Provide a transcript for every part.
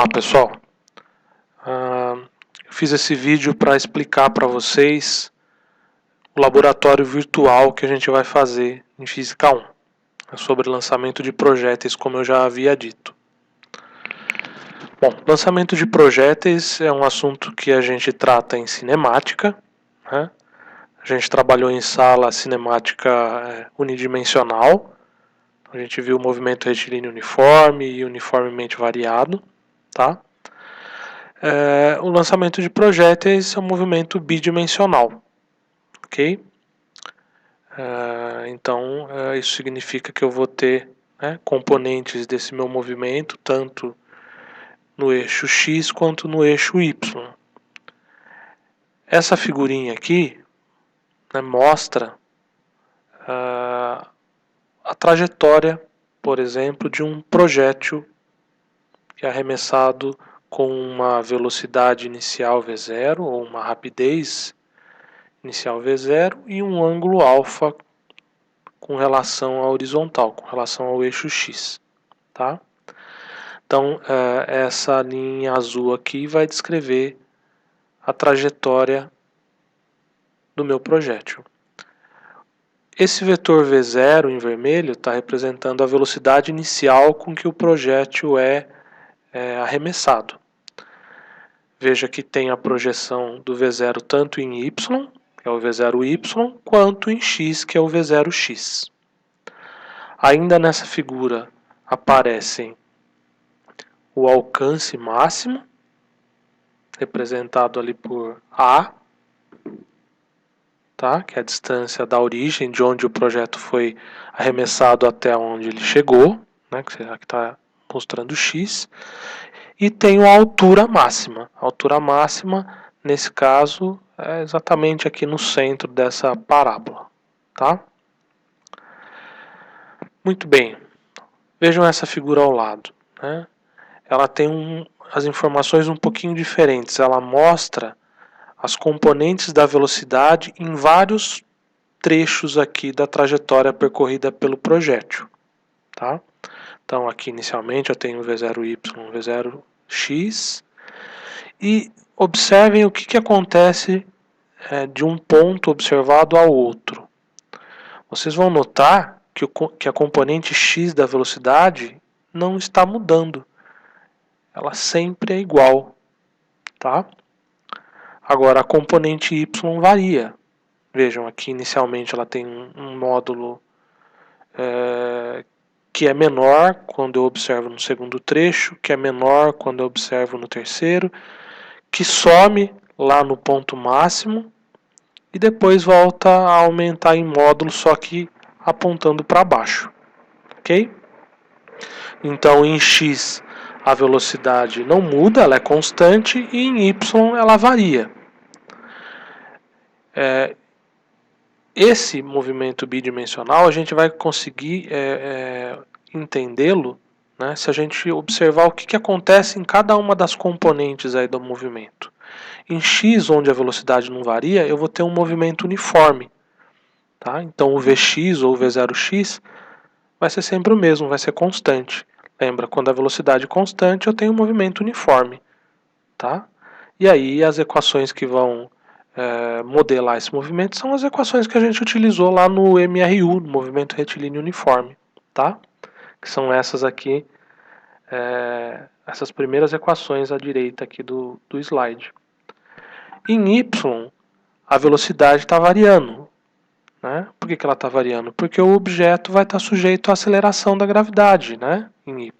Olá pessoal, eu fiz esse vídeo para explicar para vocês o laboratório virtual que a gente vai fazer em Física 1, sobre lançamento de projéteis, como eu já havia dito. Bom, lançamento de projéteis é um assunto que a gente trata em cinemática, né? A gente trabalhou em sala cinemática unidimensional, a gente viu o movimento retilíneo uniforme e uniformemente variado, tá? O lançamento de projéteis é um movimento bidimensional, ok? Então, isso significa que eu vou ter componentes desse meu movimento, tanto no eixo X quanto no eixo Y. Essa figurinha aqui mostra a trajetória, por exemplo, de um projétil que é arremessado com uma velocidade inicial v0 ou uma rapidez inicial v0 e um ângulo alfa com relação à horizontal, com relação ao eixo X, tá? Então, essa linha azul aqui vai descrever a trajetória do meu projétil. Esse vetor v0 em vermelho está representando a velocidade inicial com que o projétil é arremessado. Veja que tem a projeção do v0 tanto em y, que é o v0y, quanto em x, que é o v0x. Ainda nessa figura aparecem o alcance máximo, representado ali por A, tá? Que é a distância da origem, de onde o projeto foi arremessado até onde ele chegou, né? Que está mostrando X. E tem a altura máxima. A altura máxima, nesse caso, é exatamente aqui no centro dessa parábola, tá? Muito bem. Vejam essa figura ao lado, né? Ela tem as informações um pouquinho diferentes. Ela mostra as componentes da velocidade em vários trechos aqui da trajetória percorrida pelo projétil, tá? Então aqui inicialmente eu tenho v0y, v0x, e observem o que acontece de um ponto observado ao outro. Vocês vão notar que a componente x da velocidade não está mudando. Ela sempre é igual, tá? Agora a componente y varia. Vejam, aqui inicialmente ela tem um módulo que é menor quando eu observo no segundo trecho, que é menor quando eu observo no terceiro, que some lá no ponto máximo e depois volta a aumentar em módulo, só que apontando para baixo, ok? Então em x a velocidade não muda, ela é constante, e em y ela varia. Esse movimento bidimensional a gente vai conseguir entendê-lo, né, se a gente observar o que acontece em cada uma das componentes aí do movimento. Em x, onde a velocidade não varia, eu vou ter um movimento uniforme. Tá? Então o Vx ou o V0x vai ser sempre o mesmo, vai ser constante. Lembra, quando a velocidade é constante, eu tenho um movimento uniforme. Tá? E aí as equações que vão modelar esse movimento são as equações que a gente utilizou lá no MRU, no movimento retilíneo uniforme, tá? Que são essas aqui, essas primeiras equações à direita aqui do slide. Em y, a velocidade está variando. Né? Por que ela está variando? Porque o objeto vai estar sujeito à aceleração da gravidade, né? Em y,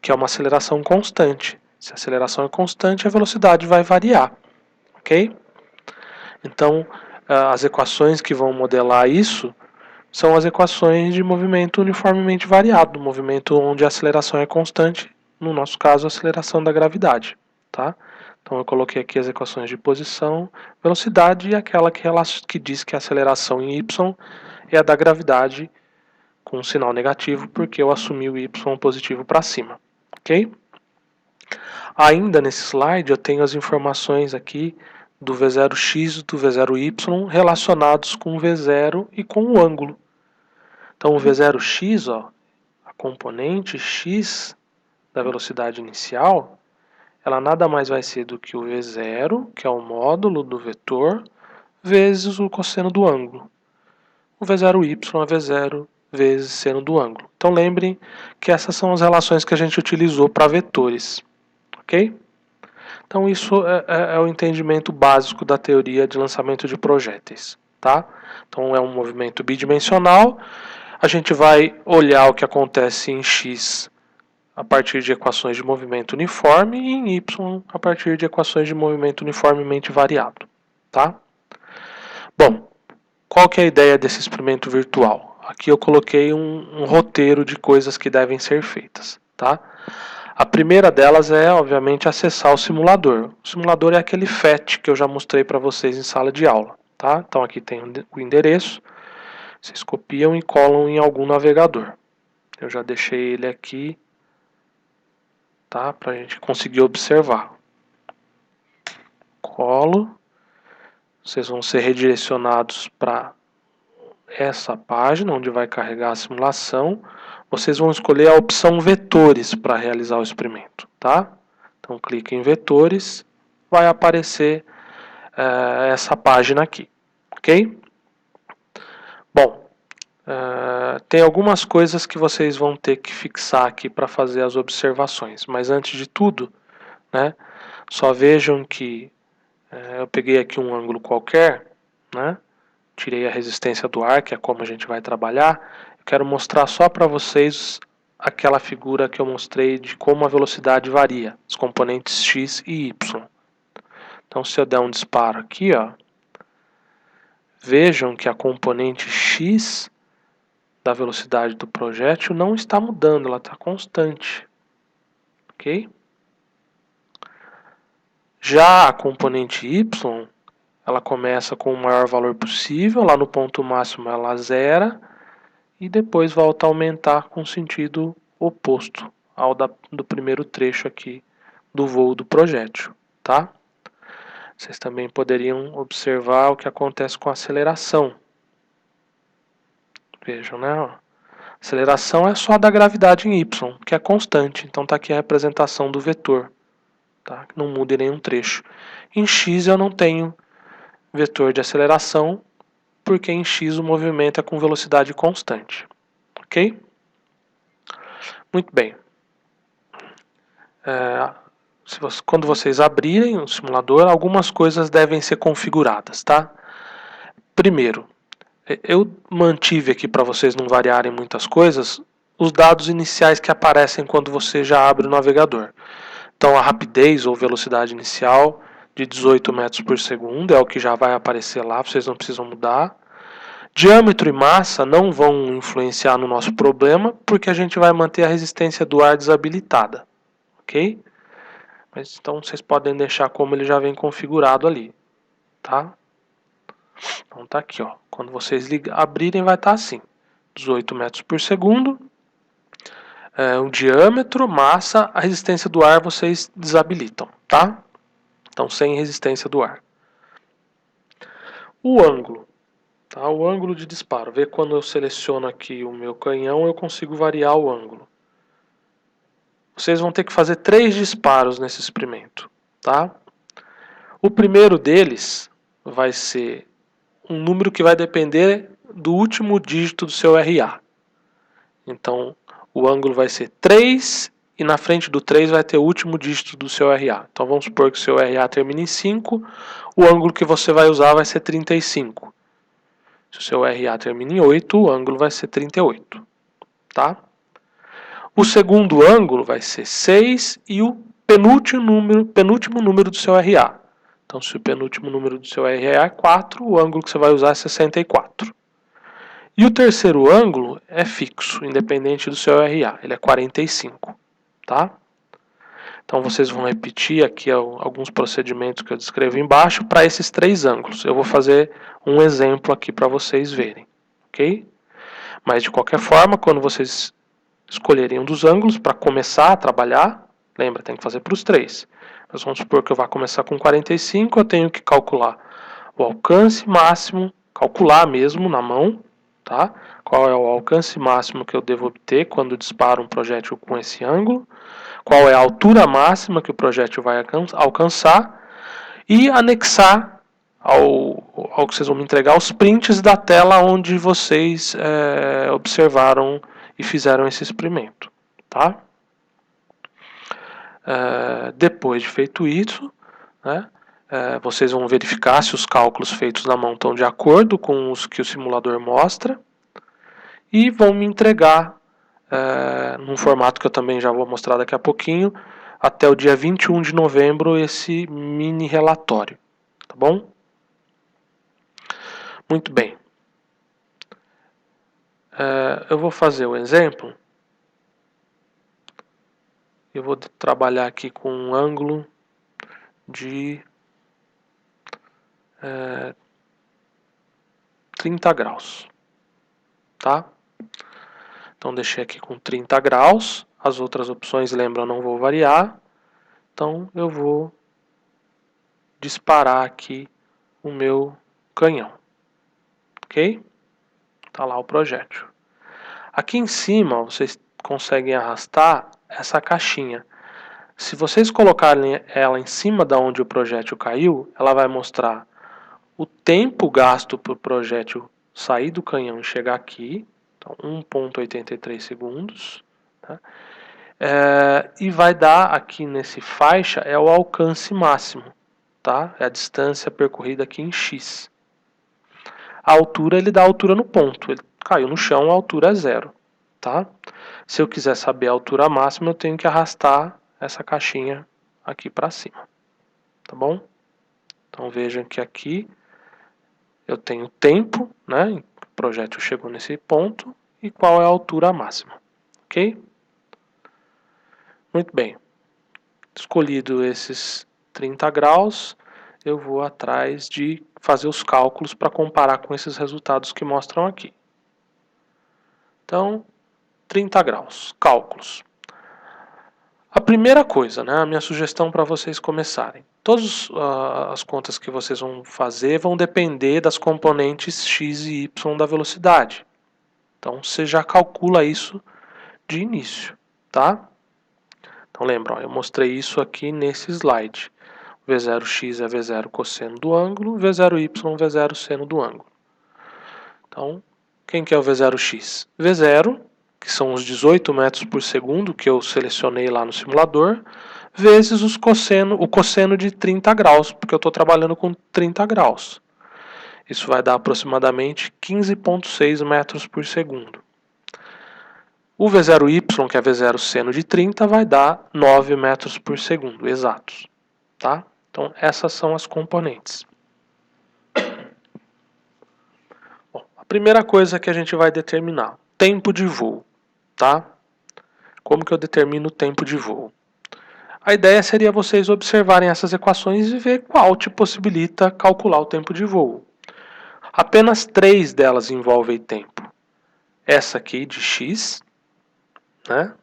que é uma aceleração constante. Se a aceleração é constante, a velocidade vai variar, ok? Então, as equações que vão modelar isso são as equações de movimento uniformemente variado, movimento onde a aceleração é constante, no nosso caso, a aceleração da gravidade. Tá? Então, eu coloquei aqui as equações de posição, velocidade e aquela que diz que a aceleração em y é a da gravidade com um sinal negativo, porque eu assumi o y positivo para cima. Ok? Ainda nesse slide, eu tenho as informações aqui do V0x e do V0y relacionados com o V0 e com o ângulo. Então o V0x, ó, a componente x da velocidade inicial, ela nada mais vai ser do que o V0, que é o módulo do vetor, vezes o cosseno do ângulo. O V0y é V0 vezes seno do ângulo. Então lembrem que essas são as relações que a gente utilizou para vetores. Ok? Então isso é o entendimento básico da teoria de lançamento de projéteis. Tá? Então é um movimento bidimensional. A gente vai olhar o que acontece em x a partir de equações de movimento uniforme e em y a partir de equações de movimento uniformemente variado. Tá? Bom, qual que é a ideia desse experimento virtual? Aqui eu coloquei um roteiro de coisas que devem ser feitas. Tá? A primeira delas é, obviamente, acessar o simulador. O simulador é aquele FET que eu já mostrei para vocês em sala de aula. Tá? Então aqui tem o endereço, vocês copiam e colam em algum navegador. Eu já deixei ele aqui, tá? Para a gente conseguir observar. Colo, vocês vão ser redirecionados para essa página onde vai carregar a simulação. Vocês vão escolher a opção vetores para realizar o experimento, tá? Então clique em vetores, vai aparecer essa página aqui, ok? Bom, tem algumas coisas que vocês vão ter que fixar aqui para fazer as observações, mas antes de tudo, né, só vejam que eu peguei aqui um ângulo qualquer, né, tirei a resistência do ar, que é como a gente vai trabalhar. Eu quero mostrar só para vocês aquela figura que eu mostrei de como a velocidade varia, os componentes x e y. Então se eu der um disparo aqui, ó, vejam que a componente x da velocidade do projétil não está mudando, ela está constante. Ok? Já a componente y, ela começa com o maior valor possível, lá no ponto máximo ela zera, e depois volta a aumentar com sentido oposto ao do primeiro trecho aqui do voo do projétil. Tá? Vocês também poderiam observar o que acontece com a aceleração. Vejam, né? Aceleração é só da gravidade em y, que é constante. Então está aqui a representação do vetor, tá? Que não muda em nenhum trecho. Em x eu não tenho vetor de aceleração, porque em x o movimento é com velocidade constante. Ok? Muito bem. Quando vocês abrirem o simulador, algumas coisas devem ser configuradas, tá? Primeiro, eu mantive aqui para vocês não variarem muitas coisas, os dados iniciais que aparecem quando você já abre o navegador. Então a rapidez ou velocidade inicial de 18 metros por segundo é o que já vai aparecer lá, vocês não precisam mudar. Diâmetro e massa não vão influenciar no nosso problema, porque a gente vai manter a resistência do ar desabilitada. Ok? Mas então vocês podem deixar como ele já vem configurado ali. Tá? Então tá aqui, ó. Quando vocês abrirem vai estar assim. 18 metros por segundo. O diâmetro, massa, a resistência do ar vocês desabilitam, tá? Então sem resistência do ar. O ângulo. Tá? O ângulo de disparo. Vê quando eu seleciono aqui o meu canhão, eu consigo variar o ângulo. Vocês vão ter que fazer 3 disparos nesse experimento. Tá? O primeiro deles vai ser um número que vai depender do último dígito do seu RA. Então, o ângulo vai ser 3 e na frente do 3 vai ter o último dígito do seu RA. Então, vamos supor que o seu RA termine em 5, o ângulo que você vai usar vai ser 35. Se o seu RA termina em 8, o ângulo vai ser 38. Tá? O segundo ângulo vai ser 6 e o penúltimo número do seu RA. Então, se o penúltimo número do seu RA é 4, o ângulo que você vai usar é 64. E o terceiro ângulo é fixo, independente do seu RA, ele é 45. Tá? Então, vocês vão repetir aqui alguns procedimentos que eu descrevo embaixo para esses 3 ângulos. Eu vou fazer um exemplo aqui para vocês verem. Ok? Mas, de qualquer forma, quando vocês escolherem um dos ângulos para começar a trabalhar, lembra, tem que fazer para os 3. Nós vamos supor que eu vá começar com 45, eu tenho que calcular o alcance máximo, calcular mesmo na mão, tá? Qual é o alcance máximo que eu devo obter quando disparo um projétil com esse ângulo, qual é a altura máxima que o projétil vai alcançar, e anexar ao que vocês vão me entregar os prints da tela onde vocês observaram e fizeram esse experimento, tá? Depois de feito isso, né, vocês vão verificar se os cálculos feitos na mão estão de acordo com os que o simulador mostra e vão me entregar num formato que eu também já vou mostrar daqui a pouquinho, até o dia 21 de novembro, esse mini relatório, tá bom? Muito bem. Eu vou fazer o exemplo. Eu vou trabalhar aqui com um ângulo de 30 graus, tá? Então deixei aqui com 30 graus, as outras opções, lembra, eu não vou variar. Então eu vou disparar aqui o meu canhão, ok? Tá lá o projétil. Aqui em cima vocês conseguem arrastar essa caixinha. Se vocês colocarem ela em cima da onde o projétil caiu, ela vai mostrar o tempo gasto para o projétil sair do canhão e chegar aqui, então 1,83 segundos, tá? E vai dar aqui nesse faixa o alcance máximo, tá? É a distância percorrida aqui em x. A altura, ele dá a altura no ponto, ele caiu no chão, a altura é 0, tá? Se eu quiser saber a altura máxima, eu tenho que arrastar essa caixinha aqui para cima, tá bom? Então vejam que aqui eu tenho tempo, né? O projétil chegou nesse ponto e qual é a altura máxima, ok? Muito bem. Escolhido esses 30 graus, eu vou atrás de fazer os cálculos para comparar com esses resultados que mostram aqui. Então, 30 graus, cálculos. A primeira coisa, né, a minha sugestão para vocês começarem. Todas as contas que vocês vão fazer vão depender das componentes x e y da velocidade. Então, você já calcula isso de início, tá? Então, lembra, ó, eu mostrei isso aqui nesse slide. V0x é V0 cosseno do ângulo, V0y V0 seno do ângulo. Então, quem que é o V0x? V0, que são os 18 metros por segundo que eu selecionei lá no simulador, vezes o cosseno de 30 graus, porque eu estou trabalhando com 30 graus. Isso vai dar aproximadamente 15,6 metros por segundo. O V0y, que é V0 seno de 30, vai dar 9 metros por segundo, exatos. Tá? Então, essas são as componentes. Bom, a primeira coisa que a gente vai determinar, tempo de voo. Tá? Como que eu determino o tempo de voo? A ideia seria vocês observarem essas equações e ver qual te possibilita calcular o tempo de voo. Apenas 3 delas envolvem tempo. Essa aqui de x, né,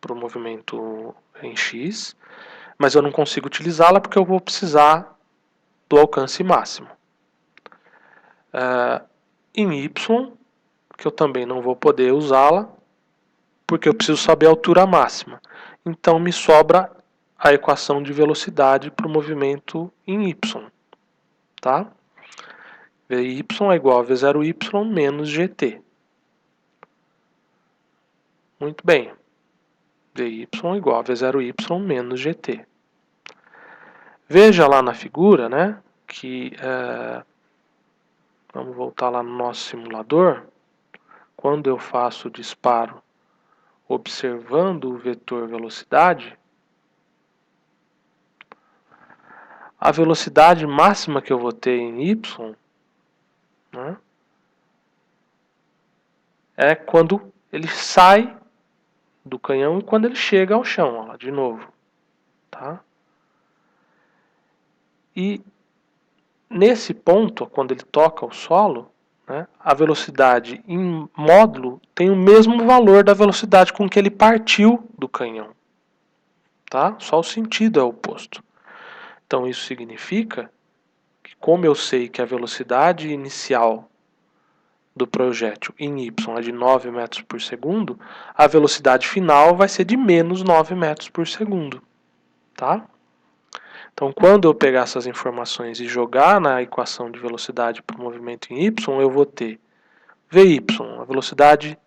para o movimento em x, mas eu não consigo utilizá-la porque eu vou precisar do alcance máximo. Em y, que eu também não vou poder usá-la, porque eu preciso saber a altura máxima. Então me sobra a equação de velocidade para o movimento em y. Tá? Vy é igual a V0y menos gt. Muito bem. Vy é igual a V0y menos gt. Veja lá na figura, né, que vamos voltar lá no nosso simulador. Quando eu faço o disparo observando o vetor velocidade, a velocidade máxima que eu vou ter em y, né, é quando ele sai do canhão e quando ele chega ao chão, ó, de novo. Tá? E nesse ponto, quando ele toca o solo, né, a velocidade em módulo tem o mesmo valor da velocidade com que ele partiu do canhão. Tá? Só o sentido é oposto. Então isso significa que, como eu sei que a velocidade inicial do projétil em y é de 9 metros por segundo, a velocidade final vai ser de menos 9 metros por segundo. Tá? Então, quando eu pegar essas informações e jogar na equação de velocidade para o movimento em y, eu vou ter Vy, a velocidade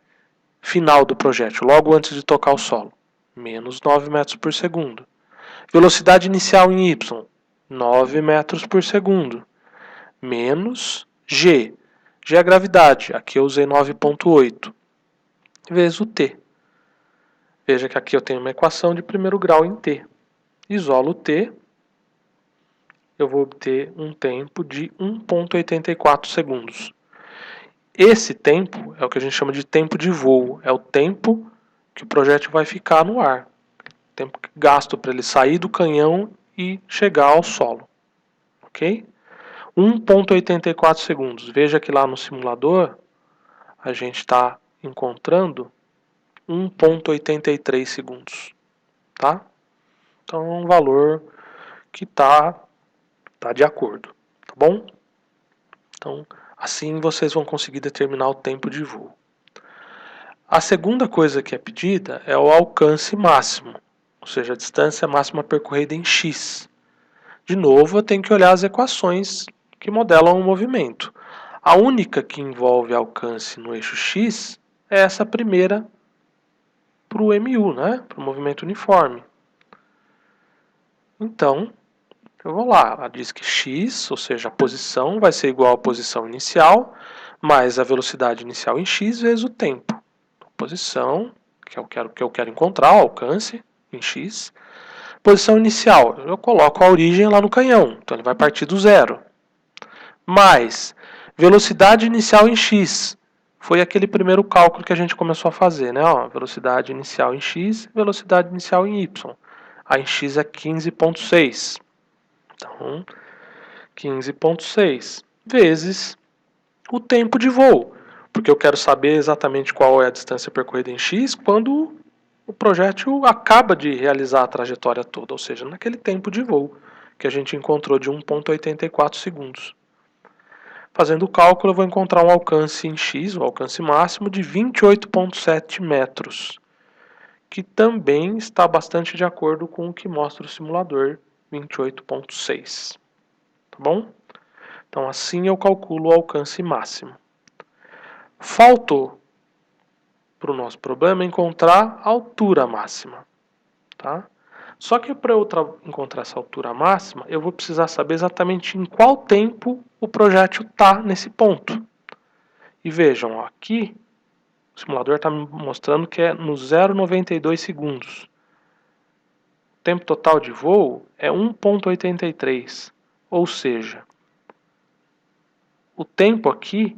final do projétil, logo antes de tocar o solo, menos 9 metros por segundo. Velocidade inicial em y, 9 metros por segundo, menos g. G é a gravidade, aqui eu usei 9,8, vezes o t. Veja que aqui eu tenho uma equação de primeiro grau em t. Isolo t, eu vou obter um tempo de 1,84 segundos. Esse tempo é o que a gente chama de tempo de voo, é o tempo que o projétil vai ficar no ar. O tempo gasto para ele sair do canhão e chegar ao solo. Ok? 1,84 segundos. Veja que lá no simulador a gente está encontrando 1,83 segundos. Tá? Então é um valor que está de acordo. Tá bom? Então, assim vocês vão conseguir determinar o tempo de voo. A segunda coisa que é pedida é o alcance máximo, ou seja, a distância máxima percorrida em x. De novo, eu tenho que olhar as equações que modelam o movimento. A única que envolve alcance no eixo x é essa primeira para o MU, né? Para o movimento uniforme. Então, eu vou lá, ela diz que x, ou seja, a posição, vai ser igual à posição inicial, mais a velocidade inicial em x vezes o tempo. Posição, que eu quero encontrar, o alcance em x. Posição inicial, eu coloco a origem lá no canhão, então ele vai partir do zero. Mais velocidade inicial em x, foi aquele primeiro cálculo que a gente começou a fazer, né? Ó, velocidade inicial em x, velocidade inicial em y. A em x é 15,6. Então, 15,6 vezes o tempo de voo, porque eu quero saber exatamente qual é a distância percorrida em x quando o projétil acaba de realizar a trajetória toda, ou seja, naquele tempo de voo que a gente encontrou de 1,84 segundos. Fazendo o cálculo, eu vou encontrar um alcance em x, o alcance máximo, de 28,7 metros, que também está bastante de acordo com o que mostra o simulador, 28,6. Tá bom? Então, assim eu calculo o alcance máximo. Faltou para o nosso problema encontrar a altura máxima. Tá? Só que para eu encontrar essa altura máxima, eu vou precisar saber exatamente em qual tempo o projétil está nesse ponto. E vejam, ó, aqui o simulador está me mostrando que é no 0,92 segundos. O tempo total de voo é 1,83. Ou seja, o tempo aqui,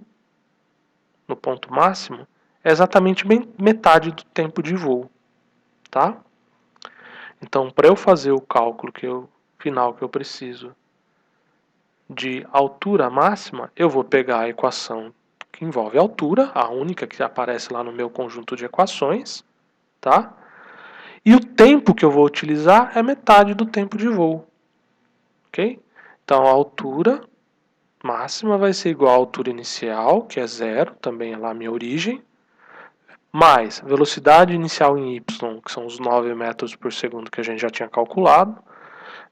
no ponto máximo, é exatamente metade do tempo de voo. Tá? Então, para eu fazer o cálculo final que eu preciso de altura máxima, eu vou pegar a equação que envolve altura, a única que aparece lá no meu conjunto de equações, tá? E o tempo que eu vou utilizar é metade do tempo de voo, ok? Então, a altura máxima vai ser igual à altura inicial, que é zero, também é lá a minha origem, mais velocidade inicial em y, que são os 9 metros por segundo que a gente já tinha calculado,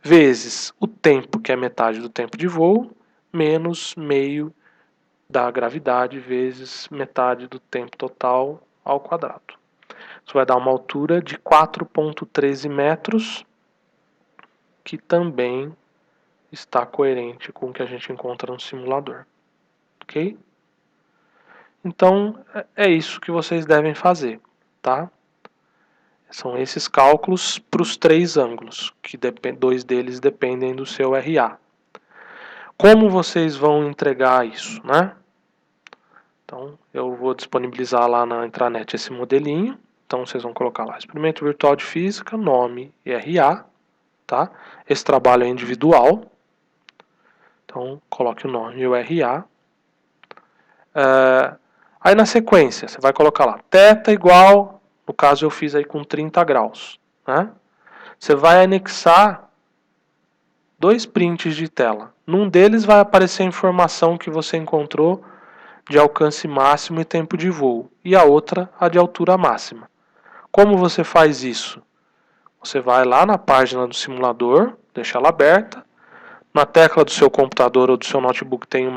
vezes o tempo, que é metade do tempo de voo, menos meio da gravidade, vezes metade do tempo total ao quadrado. Isso vai dar uma altura de 4,13 metros, que também está coerente com o que a gente encontra no simulador. Ok? Então, é isso que vocês devem fazer, tá? São esses cálculos para os 3 ângulos, que 2 deles dependem do seu RA. Como vocês vão entregar isso, né? Então, eu vou disponibilizar lá na intranet esse modelinho. Então, vocês vão colocar lá, experimento virtual de física, nome e RA, tá? Esse trabalho é individual. Então, coloque o nome e o RA. Aí, na sequência, você vai colocar lá, θ igual, no caso eu fiz aí com 30 graus, né? Você vai anexar 2 prints de tela. Num deles vai aparecer a informação que você encontrou de alcance máximo e tempo de voo, e a outra a de altura máxima. Como você faz isso? Você vai lá na página do simulador, deixa ela aberta, na tecla do seu computador ou do seu notebook tem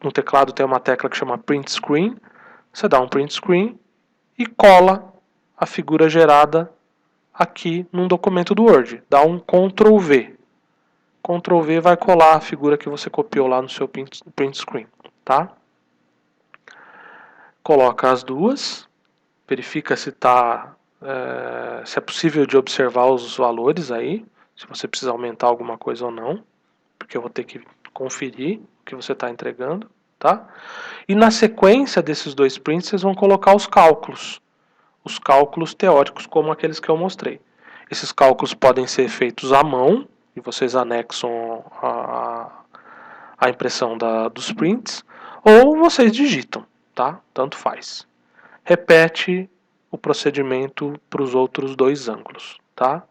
no teclado tem uma tecla que chama Print Screen, você dá um Print Screen e cola a figura gerada aqui num documento do Word, dá um Ctrl V. Ctrl V vai colar a figura que você copiou lá no seu print screen, tá? Coloca as duas, verifica se se é possível de observar os valores aí, se você precisa aumentar alguma coisa ou não, porque eu vou ter que conferir o que você está entregando, tá? E na sequência desses dois prints, vocês vão colocar os cálculos teóricos, como aqueles que eu mostrei. Esses cálculos podem ser feitos à mão, e vocês anexam a impressão dos prints, ou vocês digitam, tá? Tanto faz. Repete o procedimento para os outros dois ângulos, tá?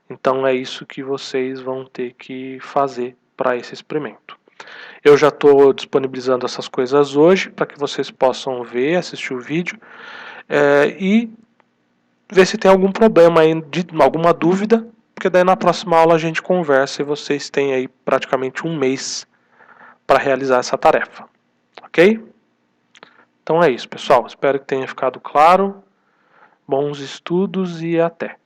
Então é isso que vocês vão ter que fazer para esse experimento. Eu já estou disponibilizando essas coisas hoje para que vocês possam ver, assistir o vídeo e ver se tem algum problema aí, alguma dúvida, porque daí na próxima aula a gente conversa e vocês têm aí praticamente um mês para realizar essa tarefa, ok? Então é isso, pessoal. Espero que tenha ficado claro. Bons estudos e até!